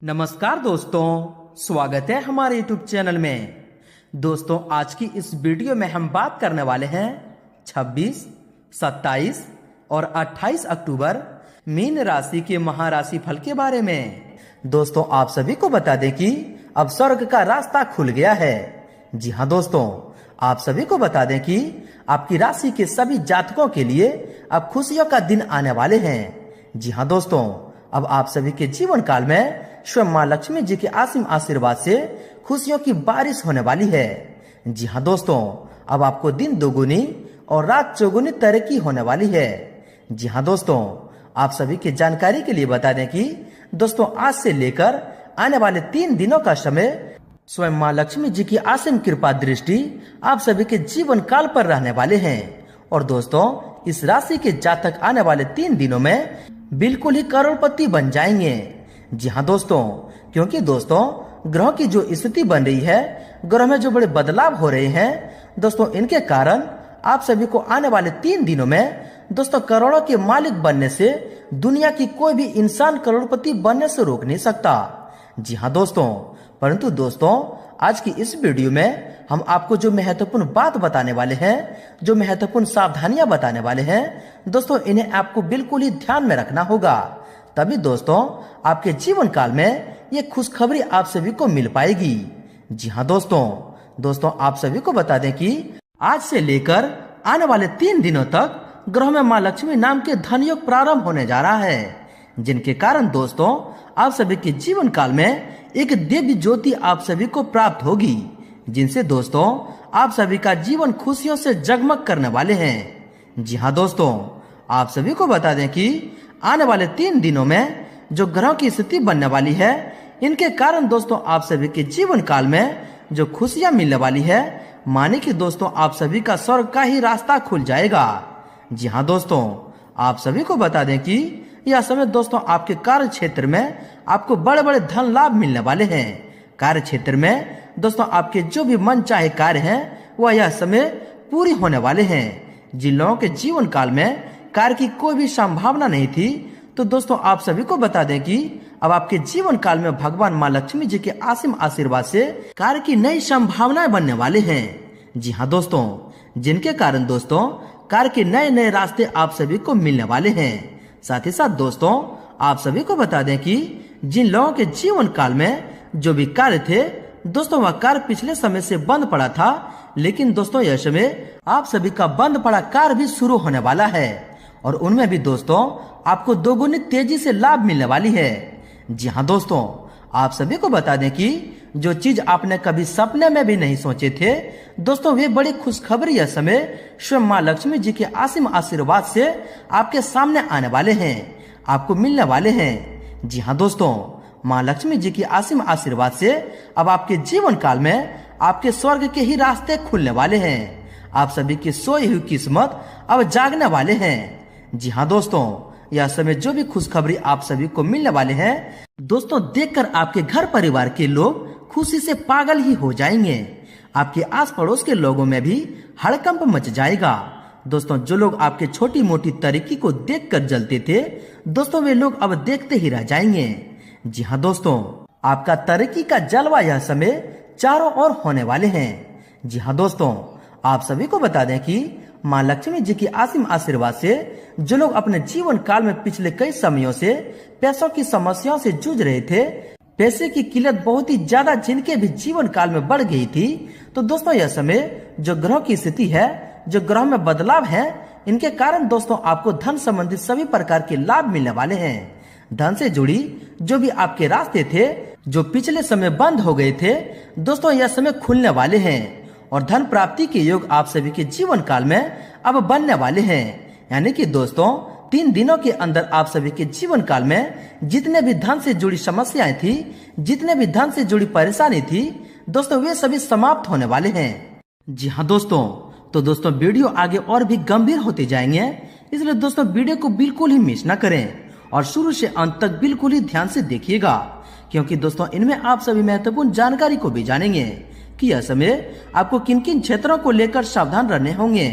नमस्कार दोस्तों, स्वागत है हमारे यूट्यूब चैनल में। दोस्तों, आज की इस वीडियो में हम बात करने वाले हैं 26, 27 और 28 अक्टूबर मीन राशि के महाराशि फल के बारे में। दोस्तों, आप सभी को बता दें कि अब स्वर्ग का रास्ता खुल गया है। जी हाँ दोस्तों, आप सभी को बता दें कि आपकी राशि के सभी जातकों के लिए अब खुशियों का दिन आने वाले हैं। जी हाँ दोस्तों, अब आप सभी के जीवन काल में स्वयं माँ लक्ष्मी जी के असीम आशीर्वाद से खुशियों की बारिश होने वाली है। जी हाँ दोस्तों, अब आपको दिन दोगुनी और रात चौगुनी तरक्की होने वाली है। जी हाँ दोस्तों, आप सभी की जानकारी के लिए बता दें कि दोस्तों, आज से लेकर आने वाले 3 दिनों का समय स्वयं माँ लक्ष्मी जी की असीम कृपा दृष्टि आप सभी के जीवन काल पर रहने वाले हैं। और दोस्तों, इस राशि के जातक आने वाले 3 दिनों में बिल्कुल ही करोड़पति बन जाएंगे। जी हाँ दोस्तों, क्योंकि दोस्तों, ग्रहों की जो स्थिति बन रही है, ग्रह में जो बड़े बदलाव हो रहे हैं दोस्तों, इनके कारण आप सभी को आने वाले 3 दिनों में दोस्तों करोड़ों के मालिक बनने से दुनिया की कोई भी इंसान करोड़पति बनने से रोक नहीं सकता। जी हाँ दोस्तों, परंतु दोस्तों, आज की इस वीडियो में हम आपको जो महत्वपूर्ण बात बताने वाले हैं, जो महत्वपूर्ण सावधानियां बताने वाले हैं दोस्तों, इन्हें आपको बिल्कुल ही ध्यान में रखना होगा। तभी दोस्तों, आपके जीवन काल में ये खुशखबरी आप सभी को मिल पाएगी। जी हाँ दोस्तों, आप सभी को बता दें कि आज से लेकर आने वाले 3 दिनों तक ग्रह में माँ लक्ष्मी नाम के धन योग प्रारंभ होने जा रहा है, जिनके कारण दोस्तों, आप सभी के जीवन काल में एक दिव्य ज्योति आप सभी को प्राप्त होगी, जिनसे दोस्तों आप सभी का जीवन खुशियों से जगमग करने वाले हैं। जी हाँ दोस्तों, आप सभी को बता दें कि आने वाले 3 दिनों में जो ग्रहों की स्थिति बनने वाली है, इनके कारण दोस्तों आप सभी के जीवन काल में जो खुशियां मिलने वाली है, माने कि दोस्तों आप सभी का स्वर्ग का ही रास्ता खुल जाएगा। जी हाँ दोस्तों, आप सभी को बता दें कि यह समय दोस्तों आपके कार्य क्षेत्र में आपको बड़े बड़े धन लाभ मिलने वाले हैं। कार्य क्षेत्र में दोस्तों आपके जो भी मन चाहे कार्य हैं, वह यह समय पूरी होने वाले हैं। जिन लोगों के जीवन काल में कार्य की कोई भी संभावना नहीं थी, तो दोस्तों आप सभी को बता दें कि अब आपके जीवन काल में भगवान माँ लक्ष्मी जी के असीम आशीर्वाद से कार्य की नई संभावनाएं बनने वाले हैं। जी हाँ दोस्तों, जिनके कारण दोस्तों कार्य के नए नए रास्ते आप सभी को मिलने वाले हैं। साथ ही साथ दोस्तों, आप सभी को बता दें कि जिन लोगों के जीवन काल में जो भी कार्य थे दोस्तों, वह कार्य पिछले समय से बंद पड़ा था, लेकिन दोस्तों यह समय आप सभी का बंद पड़ा कार्य भी शुरू होने वाला है, और उनमें भी दोस्तों आपको दोगुनी तेजी से लाभ मिलने वाली है। जी हाँ दोस्तों, आप सभी को बता दें कि जो चीज आपने कभी सपने में भी नहीं सोचे थे दोस्तों, वे बड़ी खुशखबरी यह समय स्वयं माँ लक्ष्मी जी के असीम आशीर्वाद से आपके सामने आने वाले हैं, आपको मिलने वाले हैं। जी हाँ दोस्तों, माँ लक्ष्मी जी की असीम आशीर्वाद से अब आपके जीवन काल में आपके स्वर्ग के ही रास्ते खुलने वाले हैं। आप सभी की सोई हुई किस्मत अब जागने वाले हैं। जी हाँ दोस्तों, यह समय जो भी खुशखबरी आप सभी को मिलने वाले हैं दोस्तों, देखकर आपके घर परिवार के लोग खुशी से पागल ही हो जाएंगे। आपके आस पड़ोस के लोगों में भी हड़कंप मच जाएगा। दोस्तों, जो लोग आपके छोटी मोटी तरक्की को देखकर जलते थे दोस्तों, वे लोग अब देखते ही रह जाएंगे। जी हाँ दोस्तों, आपका तरक्की का जलवा यह समय चारों ओर होने वाले हैं। जी हाँ दोस्तों, आप सभी को बता दें कि माँ लक्ष्मी जी की असीम आशीर्वाद से जो लोग अपने जीवन काल में पिछले कई समयों से पैसों की समस्याओं से जूझ रहे थे, पैसे की किल्लत बहुत ही ज्यादा जिनके भी जीवन काल में बढ़ गई थी, तो दोस्तों यह समय जो ग्रहों की स्थिति है, जो ग्रहों में बदलाव है, इनके कारण दोस्तों आपको धन संबंधित सभी प्रकार के लाभ मिलने वाले हैं। धन से जुड़ी जो भी आपके रास्ते थे, जो पिछले समय बंद हो गए थे दोस्तों, यह समय खुलने वाले हैं, और धन प्राप्ति के योग आप सभी के जीवन काल में अब बनने वाले हैं। यानी कि दोस्तों 3 दिनों के अंदर आप सभी के जीवन काल में जितने भी धन से जुड़ी समस्याएं थी, जितने भी धन से जुड़ी परेशानी थी दोस्तों, वे सभी समाप्त होने वाले हैं। जी हाँ दोस्तों, तो दोस्तों वीडियो आगे और भी गंभीर होते जाएंगे, इसलिए दोस्तों वीडियो को बिल्कुल ही मिस न करें और शुरू से अंत तक बिल्कुल ही ध्यान से देखिएगा, क्योंकि दोस्तों इनमें आप सभी महत्वपूर्ण जानकारी को भी जानेंगे कि यह समय आपको किन किन क्षेत्रों को लेकर सावधान रहने होंगे,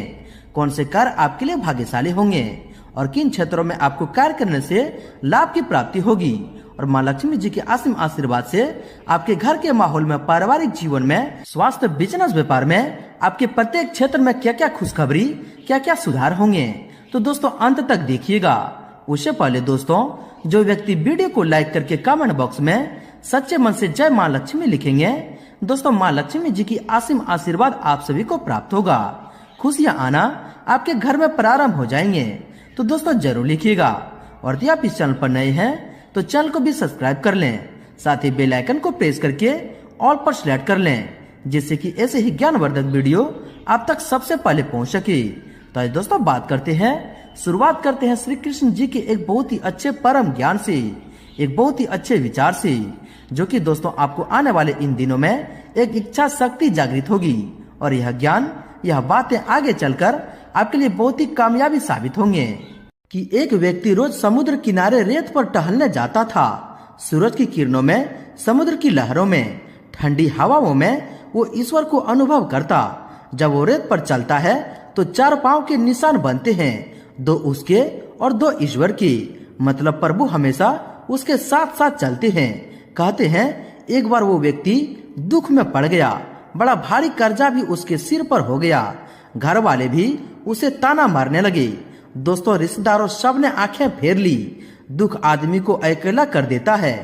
कौन से कार्य आपके लिए भाग्यशाली होंगे, और किन क्षेत्रों में आपको कार्य करने से लाभ की प्राप्ति होगी, और माँ लक्ष्मी जी के असीम आशीर्वाद से आपके घर के माहौल में, पारिवारिक जीवन में, स्वास्थ्य, बिजनेस, व्यापार में, आपके प्रत्येक क्षेत्र में क्या क्या खुशखबरी, क्या क्या सुधार होंगे। तो दोस्तों अंत तक देखिएगा। उससे पहले दोस्तों जो व्यक्ति वीडियो को लाइक करके कमेंट बॉक्स में सच्चे मन से जय माँ लक्ष्मी लिखेंगे, दोस्तों माँ लक्ष्मी जी की असीम आशीर्वाद आप सभी को प्राप्त होगा। खुशियाँ आना आपके घर में प्रारंभ हो जाएंगे। तो दोस्तों जरूर लिखिएगा। और यदि आप इस चैनल पर नए हैं तो चैनल को भी सब्सक्राइब कर लें, साथ ही बेल आइकन को प्रेस करके ऑल पर सिलेक्ट कर लें, जिससे कि ऐसे ही ज्ञानवर्धक वीडियो आप तक सबसे पहले पहुंच सके। तो आज दोस्तों शुरुआत करते हैं श्री कृष्ण जी के एक बहुत ही अच्छे परम ज्ञान से, एक बहुत ही अच्छे विचार से, जो कि दोस्तों आपको आने वाले इन दिनों में एक इच्छा शक्ति जागृत होगी और यह ज्ञान, यह बातें आगे चलकर आपके लिए बहुत ही कामयाबी साबित होंगे। कि एक व्यक्ति रोज समुद्र किनारे रेत पर टहलने जाता था। सूरज की किरणों में, समुद्र की लहरों में, ठंडी हवाओं में वो ईश्वर को अनुभव करता। जब वो रेत पर चलता है तो 4 पांव के निशान बनते हैं, 2 उसके और 2 ईश्वर के। मतलब प्रभु हमेशा उसके साथ साथ चलते हैं। कहते हैं एक बार वो व्यक्ति दुख में पड़ गया, बड़ा भारी कर्जा भी उसके सिर पर हो गया। घर वाले भी उसे ताना मारने लगे। दोस्तों रिश्तेदारों सब ने आंखें फेर ली। दुख आदमी को अकेला कर देता है।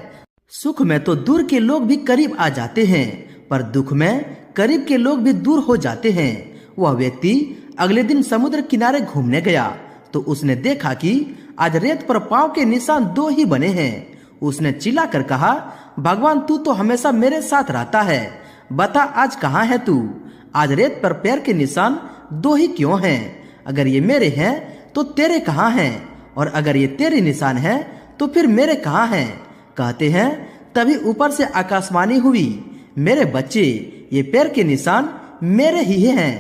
सुख में तो दूर के लोग भी करीब आ जाते हैं, पर दुख में करीब के लोग भी दूर हो जाते हैं। वह व्यक्ति अगले दिन समुद्र किनारे घूमने गया तो उसने देखा कि आज रेत पर पांव के निशान 2 ही बने हैं। उसने चिल्लाकर कहा, भगवान तू तो हमेशा मेरे साथ रहता है, बता आज कहाँ है तू? आज रेत पर पैर के निशान 2 ही क्यों हैं? अगर ये मेरे हैं तो तेरे कहाँ हैं? और अगर ये तेरे निशान हैं तो फिर मेरे कहाँ हैं? कहते हैं तभी ऊपर से आकाशवाणी हुई, मेरे बच्चे ये पैर के निशान मेरे ही हैं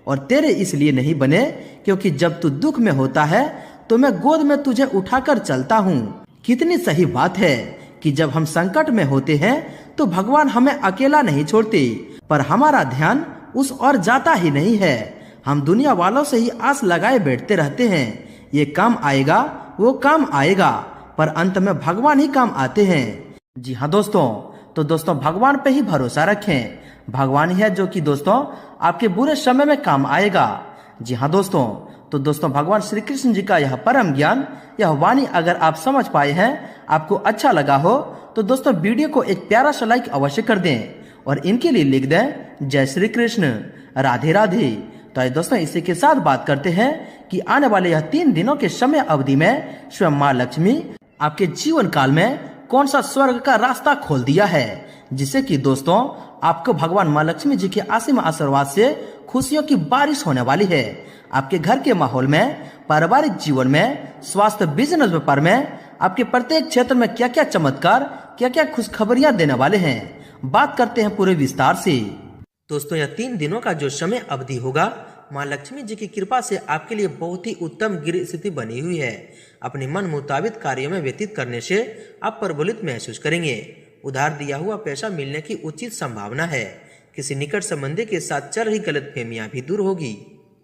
और तेरे इसलिए नहीं बने क्योंकि जब तू दुख में होता है तो मैं गोद में तुझे उठाकर चलता हूँ। कितनी सही बात है कि जब हम संकट में होते हैं तो भगवान हमें अकेला नहीं छोड़ते, पर हमारा ध्यान उस ओर जाता ही नहीं है। हम दुनिया वालों से ही आस लगाए बैठते रहते हैं, ये काम आएगा, वो काम आएगा, पर अंत में भगवान ही काम आते हैं। जी हाँ दोस्तों, तो दोस्तों भगवान पे ही भरोसा रखें। भगवान ही है जो कि दोस्तों आपके बुरे समय में काम आएगा। जी हाँ दोस्तों, तो दोस्तों भगवान श्री कृष्ण जी का यह परम ज्ञान, यह वाणी अगर आप समझ पाए हैं, आपको अच्छा लगा हो, तो दोस्तों वीडियो को एक प्यारा सा लाइक अवश्य कर दें और इनके लिए लिख दें जय श्री कृष्ण, राधे राधे। तो आज दोस्तों इसी के साथ बात करते हैं कि आने वाले यह 3 दिनों के समय अवधि में स्वयं माँ लक्ष्मी आपके जीवन काल में कौन सा स्वर्ग का रास्ता खोल दिया है, जिससे कि दोस्तों आपको भगवान माँ लक्ष्मी जी के असीम आशीर्वाद से खुशियों की बारिश होने वाली है। आपके घर के माहौल में, पारिवारिक जीवन में, स्वास्थ्य, बिजनेस, व्यापार में, आपके प्रत्येक क्षेत्र में क्या क्या चमत्कार, क्या क्या खुशखबरियां देने वाले हैं, बात करते हैं पूरे विस्तार से। दोस्तों यह 3 दिनों का जो समय अवधि होगा, माँ लक्ष्मी जी की कृपा से आपके लिए बहुत ही उत्तम गिर स्थिति बनी हुई है। अपने मन मुताबिक कार्यों में व्यतीत करने से आप प्रबलित महसूस करेंगे। उधार दिया हुआ पैसा मिलने की उचित संभावना है। किसी निकट संबंधी के साथ चल रही गलतफहमियां भी दूर होगी।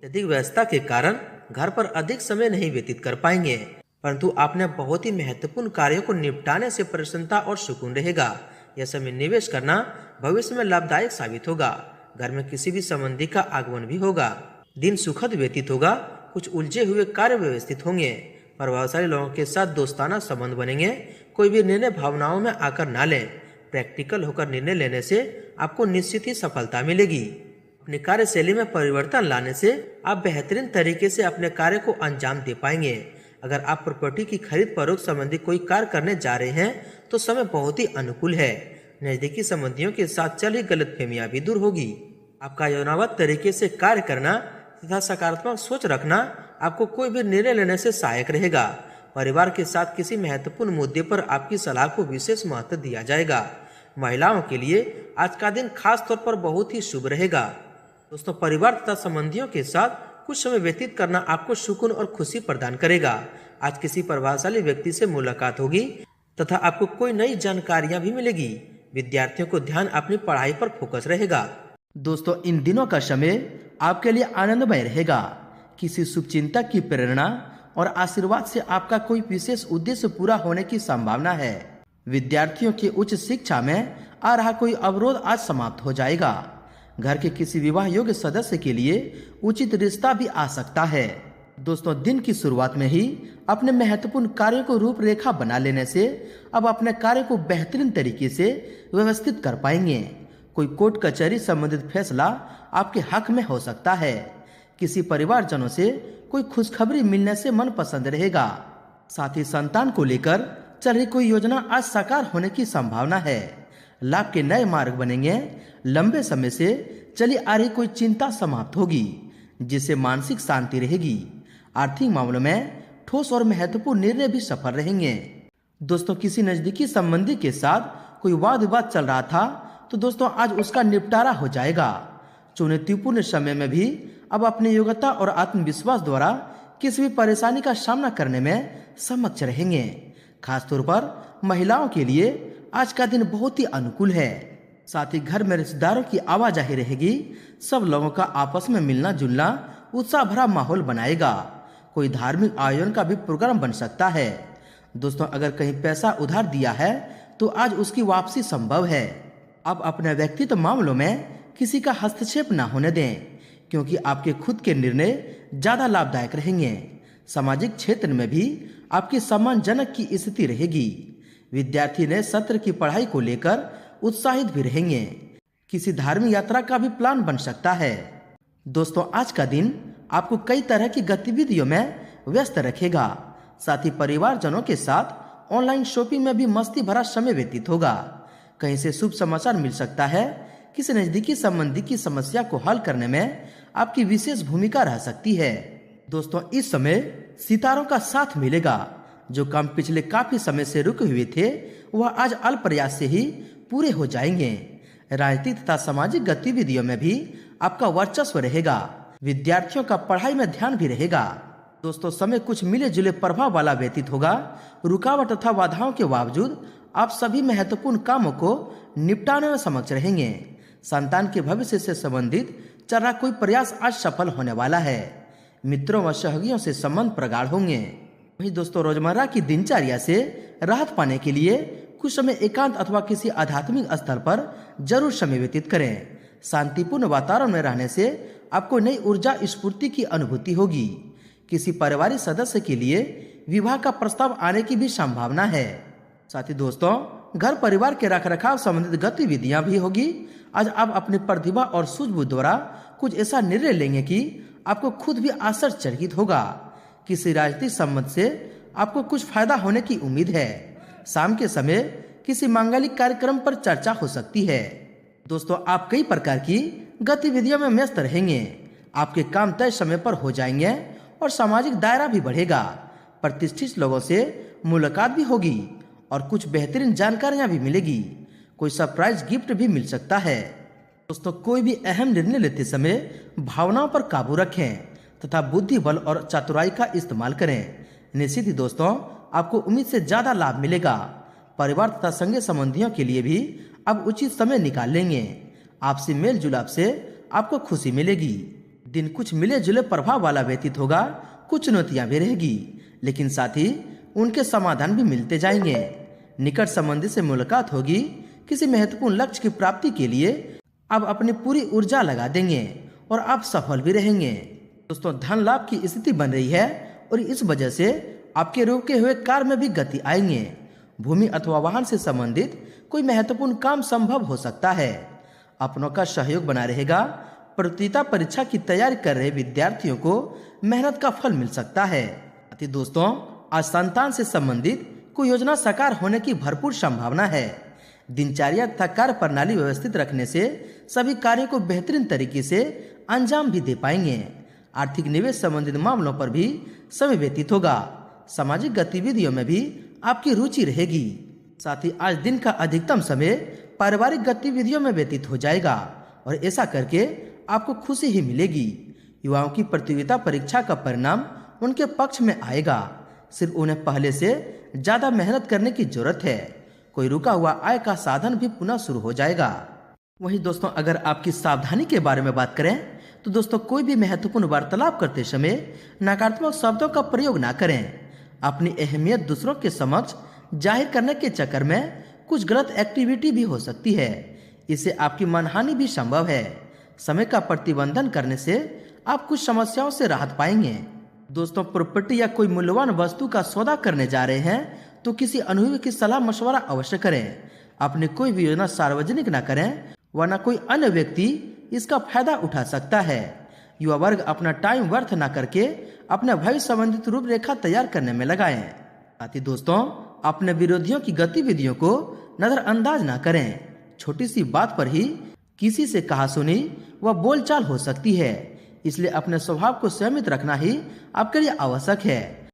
अधिक व्यस्तता के कारण घर पर अधिक समय नहीं व्यतीत कर पाएंगे, परंतु आपने बहुत ही महत्वपूर्ण कार्यों को निपटाने से प्रसन्नता और सुकून रहेगा। यह समय निवेश करना भविष्य में लाभदायक साबित होगा। घर में किसी भी संबंधी का आगमन भी होगा। दिन सुखद व्यतीत होगा। कुछ उलझे हुए कार्य व्यवस्थित होंगे। प्रभावशाली लोगों के साथ दोस्ताना संबंध बनेंगे। कोई भी निर्णय भावनाओं में आकर ना लें। प्रैक्टिकल होकर निर्णय लेने से आपको निश्चित ही सफलता मिलेगी। अपनी कार्यशैली में परिवर्तन लाने से आप बेहतरीन तरीके से अपने कार्य को अंजाम दे पाएंगे। अगर आप प्रॉपर्टी की खरीद फरोख्त संबंधी कोई कार्य करने जा रहे हैं तो समय बहुत ही अनुकूल है। नजदीकी संबंधियों के साथ चली गलतफहमियां भी दूर होगी। आपका योजनाबद्ध तरीके से कार्य करना तथा सकारात्मक सोच रखना आपको कोई भी निर्णय लेने से सहायक रहेगा। परिवार के साथ किसी महत्वपूर्ण मुद्दे पर आपकी सलाह को विशेष महत्व दिया जाएगा। महिलाओं के लिए आज का दिन खास तौर पर बहुत ही शुभ रहेगा। दोस्तों परिवार तथा संबंधियों के साथ कुछ समय व्यतीत करना आपको सुकून और खुशी प्रदान करेगा। आज किसी प्रभावशाली व्यक्ति से मुलाकात होगी तथा आपको कोई नई जानकारियां भी मिलेगी। विद्यार्थियों को ध्यान अपनी पढ़ाई पर फोकस रहेगा। दोस्तों इन दिनों का समय आपके लिए आनंदमय रहेगा। किसी शुभचिंतक की प्रेरणा और आशीर्वाद से आपका कोई विशेष उद्देश्य पूरा होने की संभावना है। विद्यार्थियों की उच्च शिक्षा में आ रहा कोई अवरोध आज समाप्त हो जाएगा। घर के किसी विवाह योग्य सदस्य के लिए उचित रिश्ता भी आ सकता है। दोस्तों, दिन की शुरुआत में ही अपने महत्वपूर्ण कार्यों को रूपरेखा बना लेने से अब अपने कार्य को बेहतरीन तरीके से व्यवस्थित कर पाएंगे। कोई कोर्ट कचहरी संबंधित फैसला आपके हक में हो सकता है। किसी परिवारजनों से कोई खुशखबरी मिलने से मन पसंद रहेगा। साथ ही संतान को लेकर चल रही कोई योजना आज साकार होने की संभावना है। लाभ के नए मार्ग बनेंगे। लंबे समय से चली आ रही कोई चिंता समाप्त होगी, जिससे मानसिक शांति रहेगी। आर्थिक मामलों में ठोस और महत्वपूर्ण निर्णय भी सफल रहेंगे। दोस्तों, किसी नजदीकी संबंधी के साथ कोई वाद विवाद चल रहा था तो दोस्तों आज उसका निपटारा हो जाएगा। चुनौतीपूर्ण समय में भी अब अपनी योग्यता और आत्मविश्वास द्वारा किसी भी परेशानी का सामना करने में सक्षम रहेंगे। खासतौर पर महिलाओं के लिए आज का दिन बहुत ही अनुकूल है। साथ ही घर में रिश्तेदारों की आवाजाही रहेगी। सब लोगों का आपस में मिलना जुलना उत्साह भरा माहौल बनाएगा। कोई धार्मिक आयोजन का भी प्रोग्राम बन सकता है। दोस्तों, अगर कहीं पैसा उधार दिया है तो आज उसकी वापसी संभव है। अब अपने व्यक्तिगत मामलों में किसी का हस्तक्षेप न होने दें, क्योंकि आपके खुद के निर्णय ज्यादा लाभदायक रहेंगे। सामाजिक क्षेत्र में भी आपकी सम्मानजनक की स्थिति रहेगी। विद्यार्थी ने सत्र की पढ़ाई को लेकर उत्साहित भी रहेंगे। किसी धार्मिक यात्रा का भी प्लान बन सकता है। दोस्तों, आज का दिन आपको कई तरह की गतिविधियों में व्यस्त रखेगा। साथ ही परिवारजनों के साथ ऑनलाइन शॉपिंग में भी मस्ती भरा समय व्यतीत होगा। कहीं से शुभ समाचार मिल सकता है। किसी नजदीकी संबंधी की समस्या को हल करने में आपकी विशेष भूमिका रह सकती है। दोस्तों, इस समय सितारों का साथ मिलेगा। जो काम पिछले काफी समय से रुके हुए थे वह आज अल्प प्रयास से ही पूरे हो जाएंगे। राजनीतिक तथा सामाजिक गतिविधियों में भी आपका वर्चस्व रहेगा। विद्यार्थियों का पढ़ाई में ध्यान भी रहेगा। दोस्तों, समय कुछ मिले जुले प्रभाव वाला व्यतीत होगा। रुकावट तथा बाधाओं के बावजूद आप सभी महत्वपूर्ण कामों को निपटाने में सक्षम रहेंगे। संतान के भविष्य से संबंधित चल रहा कोई प्रयास आज सफल होने वाला है। मित्रों व सहयोगियों से संबंध प्रगाढ़ होंगे। वहीं दोस्तों, रोजमर्रा की दिनचर्या से राहत पाने के लिए कुछ समय एकांत अथवा किसी आध्यात्मिक स्थल पर जरूर समय व्यतीत करें। शांतिपूर्ण वातावरण में रहने से आपको नई ऊर्जा स्फूर्ति की अनुभूति होगी। किसी पारिवारिक सदस्य के लिए विवाह का प्रस्ताव आने की भी संभावना है। साथ ही दोस्तों, घर परिवार के रखरखाव संबंधित गतिविधियां भी होगी। आज आप अपनी प्रतिभा और सूझबूझ द्वारा कुछ ऐसा निर्णय लेंगे कि आपको खुद भी आश्चर्यचकित होगा। किसी राजनीतिक संबंध से आपको कुछ फायदा होने की उम्मीद है। शाम के समय किसी मांगलिक कार्यक्रम पर चर्चा हो सकती है। दोस्तों, आप कई प्रकार की गतिविधियों में व्यस्त रहेंगे। आपके काम तय समय पर हो जाएंगे और सामाजिक दायरा भी बढ़ेगा। प्रतिष्ठित लोगों से मुलाकात भी होगी और कुछ बेहतरीन जानकारियां भी मिलेगी। कोई सरप्राइज गिफ्ट भी मिल सकता है। दोस्तों, कोई भी अहम निर्णय लेते समय भावनाओं पर काबू रखें तथा बुद्धि बल और चातुराई का इस्तेमाल करें। निश्चित ही दोस्तों, आपको उम्मीद से ज्यादा लाभ मिलेगा। परिवार तथा संगे संबंधियों के लिए भी अब उचित समय निकाल लेंगे। आपसी मेल जुलाप से आपको खुशी मिलेगी। दिन कुछ मिले जुले प्रभाव वाला व्यतीत होगा। कुछ चुनौतियां भी रहेगी, लेकिन साथ ही उनके समाधान भी मिलते जाएंगे। निकट संबंधी से मुलाकात होगी। किसी महत्वपूर्ण लक्ष्य की प्राप्ति के लिए आप अपनी पूरी ऊर्जा लगा देंगे और आप सफल भी रहेंगे। दोस्तों, धन लाभ की स्थिति बन रही है और इस वजह से आपके रुके हुए कार्य में भी गति आएंगे। भूमि अथवा वाहन से संबंधित कोई महत्वपूर्ण काम संभव हो सकता है। अपनों का सहयोग बना रहेगा। प्रतियोगिता परीक्षा की तैयारी कर रहे विद्यार्थियों को मेहनत का फल मिल सकता है। दोस्तों, आज संतान से संबंधित कोई योजना साकार होने की भरपूर संभावना है। दिनचर्या तथा कार्य प्रणाली व्यवस्थित रखने से सभी कार्यों को बेहतरीन तरीके से अंजाम भी दे पाएंगे। आर्थिक निवेश संबंधित मामलों पर भी समय व्यतीत होगा। सामाजिक गतिविधियों में भी आपकी रुचि रहेगी। साथ ही आज दिन का अधिकतम समय पारिवारिक गतिविधियों में व्यतीत हो जाएगा और ऐसा करके आपको खुशी ही मिलेगी। युवाओं की प्रतियोगिता परीक्षा का परिणाम उनके पक्ष में आएगा। सिर्फ उन्हें पहले से ज्यादा मेहनत करने की जरूरत है। कोई रुका हुआ आय का साधन भी पुनः शुरू हो जाएगा। वहीं दोस्तों, अगर आपकी सावधानी के बारे में बात करें तो दोस्तों, कोई भी महत्वपूर्ण वार्तालाप करते समय नकारात्मक शब्दों का प्रयोग ना करें। अपनी अहमियत दूसरों के समक्ष जाहिर करने के चक्कर में कुछ गलत एक्टिविटी भी हो सकती है। इससे आपकी मनहानि भी संभव है। समय का प्रतिबंधन करने से आप कुछ समस्याओं से राहत पाएंगे। दोस्तों, प्रॉपर्टी या कोई मूल्यवान वस्तु का सौदा करने जा रहे हैं तो किसी अनुभवी की सलाह मशवरा अवश्य करें। अपनी कोई भी योजना सार्वजनिक न करें, वरना कोई अन्य व्यक्ति इसका फायदा उठा सकता है। युवा वर्ग अपना टाइम व्यर्थ न करके अपने भविष्य संबंधित रूपरेखा तैयार करने में लगाएं। साथ ही दोस्तों, अपने विरोधियों की गतिविधियों को नजरअंदाज न करें। छोटी सी बात पर ही किसी से कहासुनी व बोलचाल हो सकती है, इसलिए अपने स्वभाव को संयमित रखना ही आपके लिए आवश्यक है।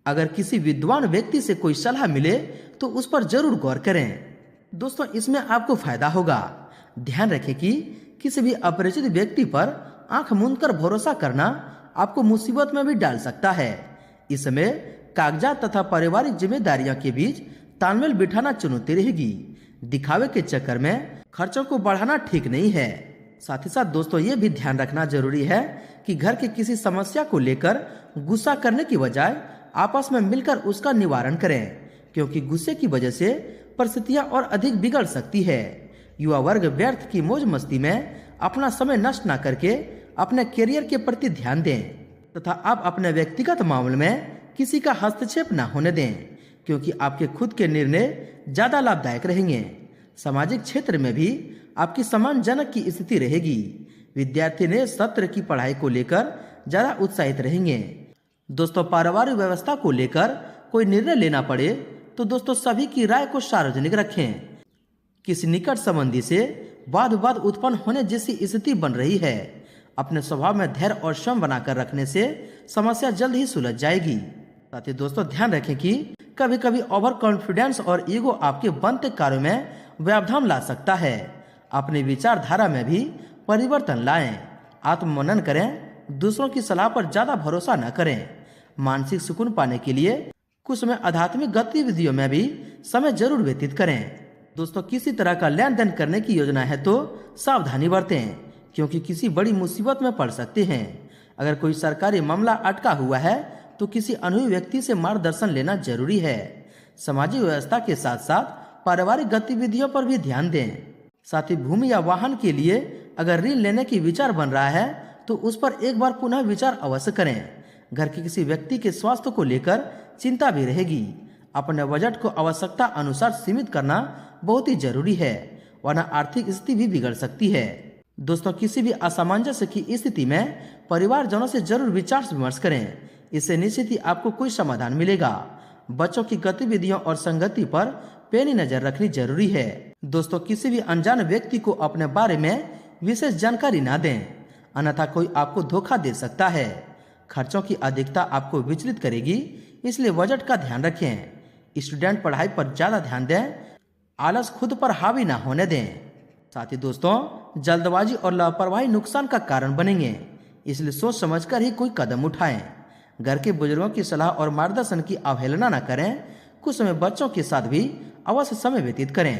अगर किसी विद्वान व्यक्ति से कोई सलाह मिले तो उस पर जरूर गौर करें। दोस्तों, इसमें आपको फायदा होगा। ध्यान रखें कि किसी भी अपरिचित व्यक्ति पर आंख मूंदकर भरोसा करना आपको मुसीबत में भी डाल सकता है। इस समय कागजात तथा पारिवारिक जिम्मेदारियों के बीच तालमेल बिठाना चुनौती रहेगी। दिखावे के चक्कर में खर्चों को बढ़ाना ठीक नहीं है। साथ ही साथ दोस्तों, ये भी ध्यान रखना जरूरी है कि घर की किसी समस्या को लेकर गुस्सा करने की बजाय आपस में मिलकर उसका निवारण करें, क्योंकि गुस्से की वजह से परिस्थितियां और अधिक बिगड़ सकती है। युवा वर्ग व्यर्थ की मौज मस्ती में अपना समय नष्ट न करके अपने करियर के प्रति ध्यान दें तथा आप अपने व्यक्तिगत मामले में किसी का हस्तक्षेप न होने दें, क्योंकि आपके खुद के निर्णय ज्यादा लाभदायक रहेंगे। सामाजिक क्षेत्र में भी आपकी सम्मानजनक की स्थिति रहेगी। विद्यार्थी ने सत्र की पढ़ाई को लेकर ज्यादा उत्साहित रहेंगे। दोस्तों, पारिवारिक व्यवस्था को लेकर कोई निर्णय लेना पड़े तो दोस्तों सभी की राय को सार्वजनिक रखें। किसी निकट संबंधी से वाद विवाद उत्पन्न होने जैसी स्थिति बन रही है। अपने स्वभाव में धैर्य और श्रम बनाकर रखने से समस्या जल्द ही सुलझ जाएगी। साथ ही दोस्तों, ध्यान रखें कि कभी कभी ओवर कॉन्फिडेंस और ईगो आपके बनते कार्यों में व्यवधान ला सकता है। अपनी विचारधारा में भी परिवर्तन लाएं। आत्ममनन करें, दूसरों की सलाह पर ज्यादा भरोसा न करें। मानसिक सुकून पाने के लिए कुछ समय आध्यात्मिक गतिविधियों में भी समय जरूर व्यतीत करें। दोस्तों, किसी तरह का लेन देन करने की योजना है तो सावधानी बरतें, क्योंकि किसी बड़ी मुसीबत में पड़ सकते हैं। अगर कोई सरकारी मामला अटका हुआ है तो किसी अनुभवी व्यक्ति से मार्गदर्शन लेना जरूरी है। सामाजिक व्यवस्था के साथ साथ पारिवारिक गतिविधियों पर भी ध्यान दें। साथ ही भूमि या वाहन के लिए अगर ऋण लेने की विचार बन रहा है तो उस पर एक बार पुनः विचार अवश्य करें। घर के किसी व्यक्ति के स्वास्थ्य को लेकर चिंता भी रहेगी। अपने बजट को आवश्यकता अनुसार सीमित करना बहुत ही जरूरी है, वरना आर्थिक स्थिति भी बिगड़ सकती है। दोस्तों, किसी भी असमंजस की स्थिति में परिवारजनों से जरूर विचार विमर्श करें। इससे निश्चित ही आपको कोई समाधान मिलेगा। बच्चों की गतिविधियों और संगति पर पैनी नजर रखनी जरूरी है। दोस्तों, किसी भी अनजान व्यक्ति को अपने बारे में विशेष जानकारी न दें, अन्यथा कोई आपको धोखा दे सकता है। खर्चों की अधिकता आपको विचलित करेगी, इसलिए बजट का ध्यान रखें। स्टूडेंट पढ़ाई पर ज्यादा ध्यान दें, आलस खुद पर हावी ना होने दें। साथ ही दोस्तों, जल्दबाजी और लापरवाही नुकसान का कारण बनेंगे, इसलिए सोच समझकर ही कोई कदम उठाएं। घर के बुजुर्गों की सलाह और मार्गदर्शन की अवहेलना न करें। कुछ समय बच्चों के साथ भी अवश्य समय व्यतीत करें।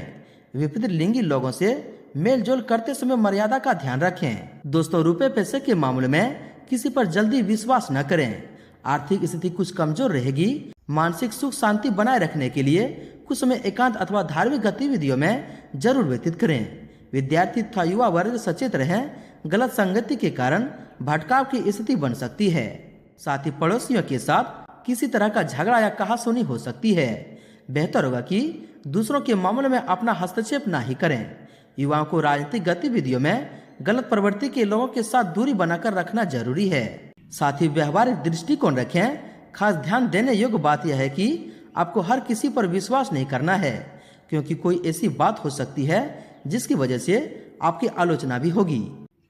विपरीत लिंगी लोगों से मेल जोल करते समय मर्यादा का ध्यान रखें। दोस्तों, रुपए पैसे के मामले में किसी पर जल्दी विश्वास न करें। आर्थिक स्थिति कुछ कमजोर रहेगी। मानसिक सुख शांति बनाए रखने के लिए कुछ समय एकांत अथवा धार्मिक गतिविधियों में जरूर व्यतीत करें। विद्यार्थी तथा युवा वर्ग सचेत रहें। गलत संगति के कारण भटकाव की स्थिति बन सकती है। साथ ही पड़ोसियों के साथ किसी तरह का झगड़ा या कहासुनी हो सकती है। बेहतर होगा कि दूसरों के मामले में अपना हस्तक्षेप न ही करें। युवाओं को राजनीतिक गतिविधियों में गलत प्रवृत्ति के लोगों के साथ दूरी बनाकर रखना जरूरी है। साथ ही व्यवहारिक दृष्टिकोण रखें। खास ध्यान देने योग्य बात यह है कि आपको हर किसी पर विश्वास नहीं करना है, क्योंकि कोई ऐसी बात हो सकती है जिसकी वजह से आपकी आलोचना भी होगी।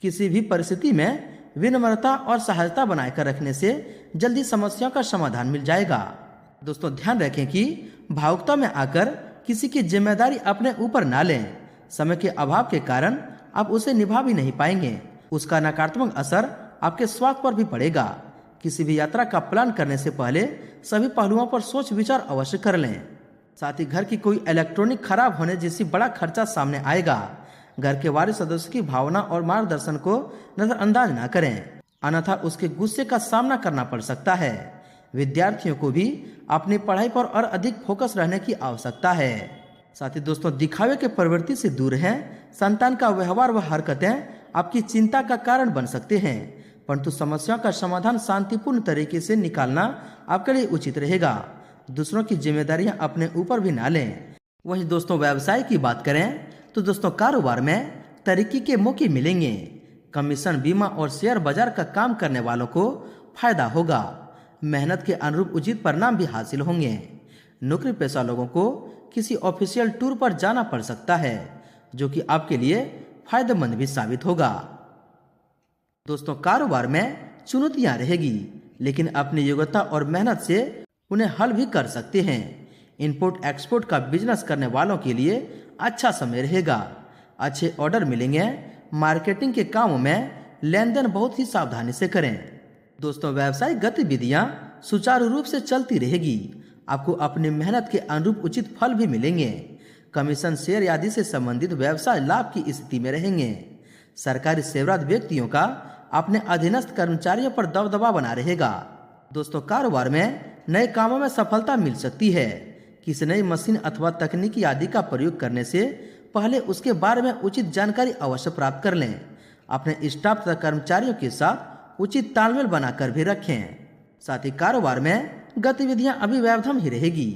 किसी भी परिस्थिति में विनम्रता और सहजता बनाकर रखने से जल्दी समस्या का समाधान मिल जाएगा। दोस्तों, ध्यान रखें कि भावुकता में आकर किसी की जिम्मेदारी अपने ऊपर ना लें। समय के अभाव के कारण आप उसे निभा भी नहीं पाएंगे। उसका नकारात्मक असर आपके स्वास्थ्य पर भी पड़ेगा। किसी भी यात्रा का प्लान करने से पहले सभी पहलुओं पर सोच विचार अवश्य कर लें। साथ ही घर की कोई इलेक्ट्रॉनिक खराब होने जैसी बड़ा खर्चा सामने आएगा। घर के वारिस सदस्य की भावना और मार्गदर्शन को नजरअंदाज न करें, अन्यथा उसके गुस्से का सामना करना पड़ सकता है। विद्यार्थियों को भी अपनी पढ़ाई पर और अधिक फोकस रहने की आवश्यकता है। साथ ही दोस्तों दिखावे के प्रवृत्ति से दूर हैं। संतान का व्यवहार व हरकतें आपकी चिंता का कारण बन सकते हैं, परंतु समस्याओं का समाधान शांतिपूर्ण तरीके से निकालना आपके लिए उचित रहेगा। दूसरों की जिम्मेदारियां अपने ऊपर भी ना लें। वहीं दोस्तों व्यवसाय की बात करें तो दोस्तों कारोबार में तरक्की के मौके मिलेंगे। कमीशन, बीमा और शेयर बाजार का काम करने वालों को फायदा होगा। मेहनत के अनुरूप उचित परिणाम भी हासिल होंगे। नौकरी पेशा लोगों को किसी ऑफिशियल टूर पर जाना पड़ सकता है, जो कि आपके लिए फायदेमंद भी साबित होगा। दोस्तों कारोबार में चुनौतियां रहेगी, लेकिन अपनी योग्यता और मेहनत से उन्हें हल भी कर सकते हैं। इंपोर्ट एक्सपोर्ट का बिजनेस करने वालों के लिए अच्छा समय रहेगा। अच्छे ऑर्डर मिलेंगे। मार्केटिंग के कामों में लेन देन बहुत ही सावधानी से करें। दोस्तों व्यावसायिक गतिविधियां सुचारू रूप से चलती रहेगी। आपको अपनी मेहनत के अनुरूप उचित फल भी मिलेंगे। कमीशन, शेयर आदि से संबंधित व्यवसाय लाभ की स्थिति में रहेंगे। सरकारी सेवारत व्यक्तियों का अपने अधीनस्थ कर्मचारियों पर दबदबा बना रहेगा। दोस्तों कारोबार में नए कामों में सफलता मिल सकती है। किसी नई मशीन अथवा तकनीकी आदि का प्रयोग करने से पहले उसके बारे में उचित जानकारी अवश्य प्राप्त कर लें। अपने स्टाफ तथा कर्मचारियों के साथ उचित तालमेल बनाकर भी रखें। साथ ही कारोबार में गतिविधियां अभी व्यवधान ही रहेगी।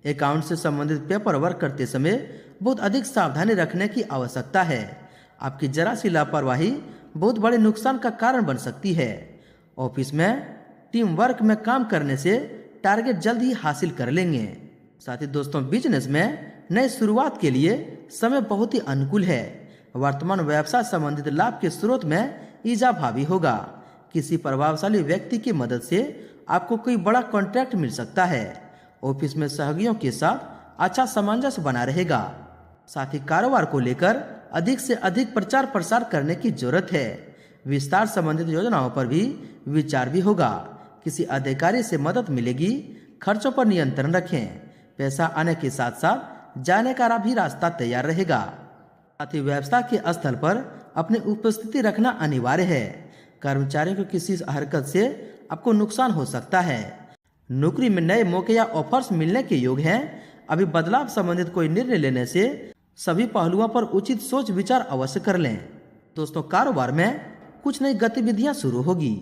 अकाउंट से संबंधित पेपर वर्क करते समय बहुत अधिक सावधानी रखने की आवश्यकता है। आपकी जरा सी लापरवाही बहुत बड़े नुकसान का कारण बन सकती है। ऑफिस में टीम वर्क में काम करने से टारगेट जल्द ही हासिल कर लेंगे। साथ ही दोस्तों बिजनेस में नए शुरुआत के लिए समय बहुत ही अनुकूल है। वर्तमान व्यवसाय संबंधित लाभ के स्रोत में इजाफा भी होगा। किसी प्रभावशाली व्यक्ति की मदद से आपको कोई बड़ा कॉन्ट्रैक्ट मिल सकता है। ऑफिस में सहयोगियों के साथ अच्छा सामंजस्य बना रहेगा। साथ ही कारोबार को लेकर अधिक से अधिक प्रचार प्रसार करने की जरूरत है। विस्तार संबंधित योजनाओं पर भी विचार भी होगा। किसी अधिकारी से मदद मिलेगी। खर्चों पर नियंत्रण रखें। पैसा आने के साथ साथ जाने का भी रास्ता तैयार रहेगा। साथ ही व्यवसाय के स्थल पर अपनी उपस्थिति रखना अनिवार्य है। कर्मचारियों को किसी हरकत से आपको नुकसान हो सकता है। नौकरी में नए मौके या ऑफर्स मिलने के योग हैं। अभी बदलाव संबंधित कोई निर्णय लेने से सभी पहलुओं पर उचित सोच विचार अवश्य कर लें। दोस्तों कारोबार में कुछ नई गतिविधियां शुरू होगी।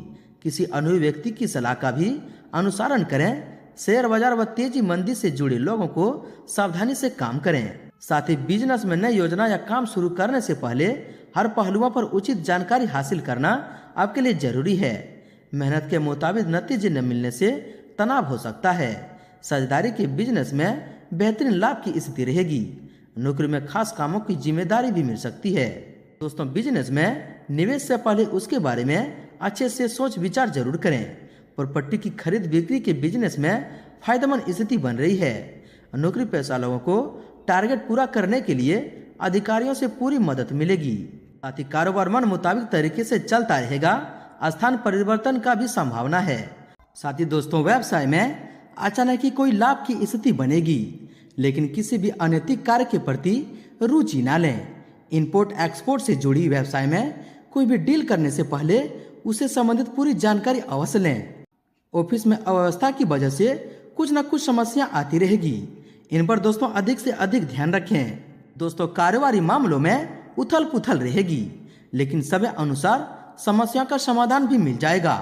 किसी अनुभवी व्यक्ति की सलाह का भी अनुसरण करें। शेयर बाजार व तेजी मंदी से जुड़े लोगों को सावधानी से काम करें। साथ ही बिजनेस में नई योजना या काम शुरू करने से पहले हर पहलुओं पर उचित जानकारी हासिल करना आपके लिए जरूरी है। मेहनत के मुताबिक नतीजे न मिलने से तनाव हो सकता है। साझेदारी के बिजनेस में बेहतरीन लाभ की स्थिति रहेगी। नौकरी में खास कामों की जिम्मेदारी भी मिल सकती है। दोस्तों बिजनेस में निवेश से पहले उसके बारे में अच्छे से सोच विचार जरूर करें। प्रॉपर्टी की खरीद बिक्री के बिजनेस में फायदेमंद स्थिति बन रही है। नौकरी पेशा लोगों को टारगेट पूरा करने के लिए अधिकारियों से पूरी मदद मिलेगी। साथ ही कारोबार मन मुताबिक तरीके से चलता रहेगा। स्थान परिवर्तन का भी संभावना है। साथ ही दोस्तों व्यवसाय में अचानक ही कोई लाभ की स्थिति बनेगी, लेकिन किसी भी अनैतिक कार्य के प्रति रुचि न लें। इंपोर्ट एक्सपोर्ट से जुड़ी व्यवसाय में कोई भी डील करने से पहले उसे संबंधित पूरी जानकारी अवश्य लें। ऑफिस में अव्यवस्था की वजह से कुछ न कुछ समस्या आती रहेगी। इन पर दोस्तों अधिक से अधिक ध्यान रखें। दोस्तों कारोबारी मामलों में उथल पुथल रहेगी, लेकिन समय अनुसार समस्या का समाधान भी मिल जाएगा।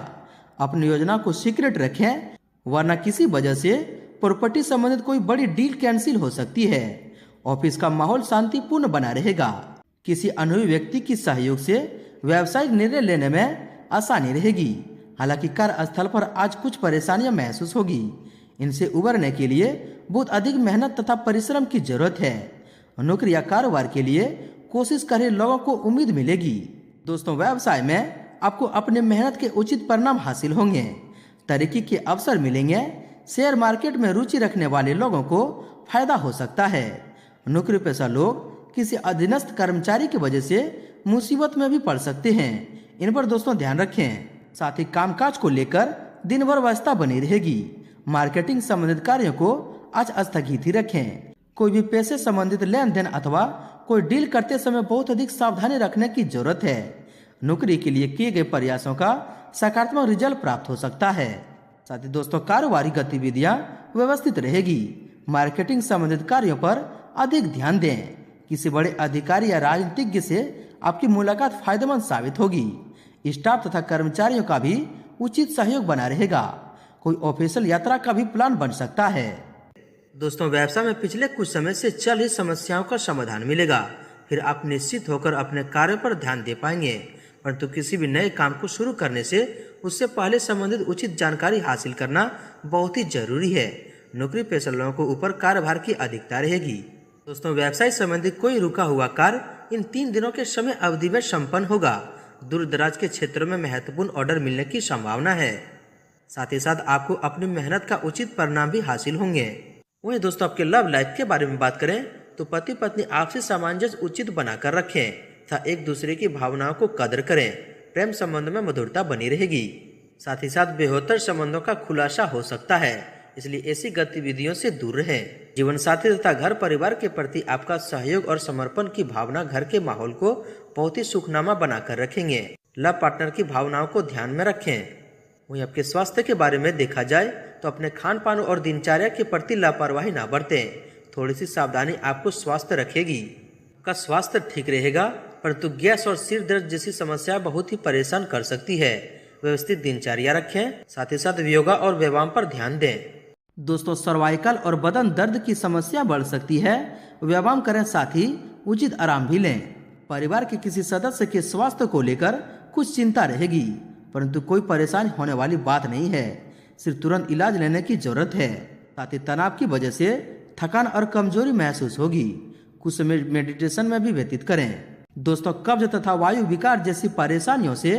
अपनी योजना को सीक्रेट रखें, वरना किसी वजह से प्रॉपर्टी संबंधित कोई बड़ी डील कैंसिल हो सकती है। ऑफिस का माहौल शांतिपूर्ण बना रहेगा। किसी अनुभवी व्यक्ति की सहयोग से व्यावसायिक निर्णय लेने में आसानी रहेगी। हालांकि कार्यस्थल पर आज कुछ परेशानियां महसूस होगी। इनसे उबरने के लिए बहुत अधिक मेहनत तथा परिश्रम की जरूरत है। नौकरी या कारोबार के लिए कोशिश कर रहे लोगों को उम्मीद मिलेगी। दोस्तों व्यवसाय में आपको अपने मेहनत के उचित परिणाम हासिल होंगे। तरक्की के अवसर मिलेंगे। शेयर मार्केट में रुचि रखने वाले लोगों को फायदा हो सकता है। नौकरी पेशा लोग किसी अधीनस्थ कर्मचारी की वजह से मुसीबत में भी पड़ सकते हैं। इन पर दोस्तों ध्यान रखें। साथ ही कामकाज को लेकर दिन भर व्यस्तता बनी रहेगी। मार्केटिंग संबंधित कार्यों को आज स्थगित ही रखें। कोई भी पैसे संबंधित लेन देन अथवा कोई डील करते समय बहुत अधिक सावधानी रखने की जरूरत है। नौकरी के लिए किए गए प्रयासों का सकारात्मक रिजल्ट प्राप्त हो सकता है। साथ ही दोस्तों कारोबारी गतिविधियां व्यवस्थित रहेगी। मार्केटिंग संबंधित कार्यों पर अधिक ध्यान दें। किसी बड़े अधिकारी या राजनीतिज्ञ से आपकी मुलाकात फायदेमंद साबित होगी। स्टाफ तथा कर्मचारियों का भी उचित सहयोग बना रहेगा। कोई ऑफिशियल यात्रा का भी प्लान बन सकता है। दोस्तों व्यवसाय में पिछले कुछ समय से चल रही समस्याओं का समाधान मिलेगा। फिर आप निश्चित होकर अपने कार्य पर ध्यान दे पाएंगे। परंतु किसी भी नए काम को शुरू करने से उससे पहले संबंधित उचित जानकारी हासिल करना बहुत ही जरूरी है। नौकरी पेशा लोगों को ऊपर कार्यभार की अधिकता रहेगी। दोस्तों व्यवसाय संबंधी कोई रुका हुआ कार्य इन 3 दिनों के समय अवधि में संपन्न होगा। दूर दराज के क्षेत्रों में महत्वपूर्ण ऑर्डर मिलने की संभावना है। साथ ही साथ आपको अपनी मेहनत का उचित परिणाम भी हासिल होंगे। वहीं दोस्तों आपके लव लाइफ के बारे में बात करें तो पति पत्नी आपसी सामंजस्य उचित बनाकर रखें तथा एक दूसरे की भावनाओं को कदर करें। प्रेम संबंध में मधुरता बनी रहेगी। साथ ही साथ बेहतर संबंधों का खुलासा हो सकता है, इसलिए ऐसी गतिविधियों से दूर रहें। जीवन साथी तथा घर परिवार के प्रति आपका सहयोग और समर्पण की भावना घर के माहौल को बहुत ही सुखनामा बनाकर रखेंगे। लव पार्टनर की भावनाओं को ध्यान में रखें। वहीं आपके स्वास्थ्य के बारे में देखा जाए तो अपने खान पान और दिनचर्या के प्रति लापरवाही ना बरतें। थोड़ी सी सावधानी आपको स्वस्थ रखेगी। आपका स्वास्थ्य ठीक रहेगा, परंतु गैस और सिर दर्द जैसी समस्या बहुत ही परेशान कर सकती है। व्यवस्थित दिनचर्या रखें। साथ ही साथ योगा और व्यायाम पर ध्यान दें। दोस्तों सर्वाइकल और बदन दर्द की समस्या बढ़ सकती है। व्यायाम करें, साथ ही उचित आराम भी लें। परिवार के किसी सदस्य के स्वास्थ्य को लेकर कुछ चिंता रहेगी, परंतु कोई परेशानी होने वाली बात नहीं है। सिर्फ तुरंत इलाज लेने की जरूरत है। साथ ही तनाव की वजह से थकान और कमजोरी महसूस होगी। कुछ समय मेडिटेशन में भी व्यतीत करें। दोस्तों कब्ज तथा वायु विकार जैसी परेशानियों से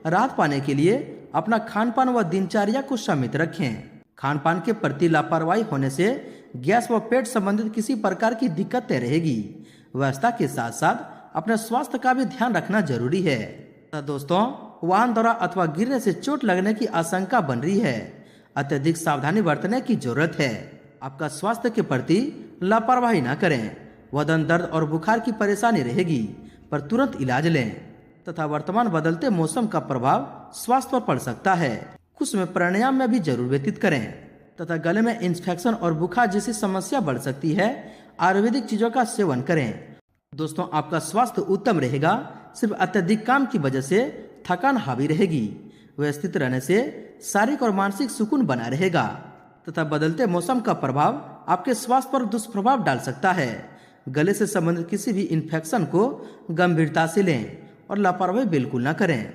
राहत पाने के लिए अपना खान पान व दिनचर्या को सीमित रखें। खान पान के प्रति लापरवाही होने से गैस व पेट संबंधित किसी प्रकार की दिक्कतें रहेगी। व्यवस्था के साथ साथ अपने स्वास्थ्य का भी ध्यान रखना जरूरी है। दोस्तों वाहन द्वारा अथवा गिरने से चोट लगने की आशंका बन रही है। अत्यधिक सावधानी बरतने की जरूरत है। आपका स्वास्थ्य के प्रति लापरवाही न करें। बदन दर्द और बुखार की परेशानी रहेगी, पर तुरंत इलाज लें तथा वर्तमान बदलते मौसम का प्रभाव स्वास्थ्य पर पड़ सकता है। कुछ में प्राणायाम में भी जरूर व्यतीत करें तथा गले में इन्फेक्शन और बुखार जैसी समस्या बढ़ सकती है। आयुर्वेदिक चीजों का सेवन करें। दोस्तों आपका स्वास्थ्य उत्तम रहेगा, सिर्फ अत्यधिक काम की वजह से थकान हावी रहेगी। व्यवस्थित रहने से शारीरिक और मानसिक सुकून बना रहेगा तथा बदलते मौसम का प्रभाव आपके स्वास्थ्य पर दुष्प्रभाव डाल सकता है। गले से संबंधित किसी भी इन्फेक्शन को गंभीरता से लें और लापरवाही बिल्कुल न करें।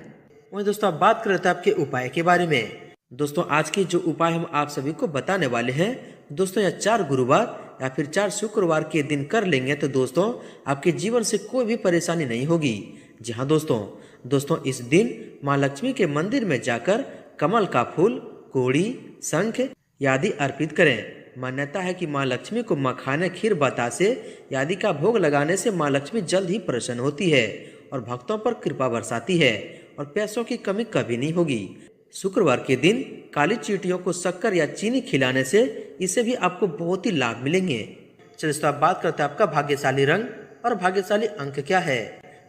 वहीं दोस्तों आप बात कर रहे थे आपके उपाय के बारे में। दोस्तों आज के जो उपाय हम आप सभी को बताने वाले हैं, दोस्तों यह 4 गुरुवार या फिर 4 शुक्रवार के दिन कर लेंगे तो दोस्तों आपके जीवन से कोई भी परेशानी नहीं होगी। जी हाँ दोस्तों इस दिन माँ लक्ष्मी के मंदिर में जाकर कमल का फूल, कोड़ी, शंख आदि अर्पित करें। मान्यता है कि माँ लक्ष्मी को मखाने, खीर, बतासे आदि का भोग लगाने से माँ लक्ष्मी जल्द ही प्रसन्न होती है और भक्तों पर कृपा बरसाती है और पैसों की कमी कभी नहीं होगी। शुक्रवार के दिन काली चींटियों को शक्कर या चीनी खिलाने से इसे भी आपको बहुत ही लाभ मिलेंगे। चलिए दोस्तों आप बात करते हैं आपका भाग्यशाली रंग और भाग्यशाली अंक क्या है।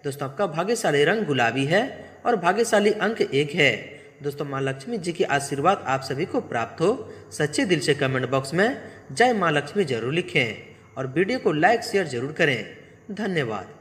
दोस्तों आपका भाग्यशाली रंग गुलाबी है और भाग्यशाली अंक 1 है। दोस्तों माँ लक्ष्मी जी के आशीर्वाद आप सभी को प्राप्त हो। सच्चे दिल से कमेंट बॉक्स में जय माँ लक्ष्मी जरूर लिखें और वीडियो को लाइक शेयर जरूर करें। धन्यवाद।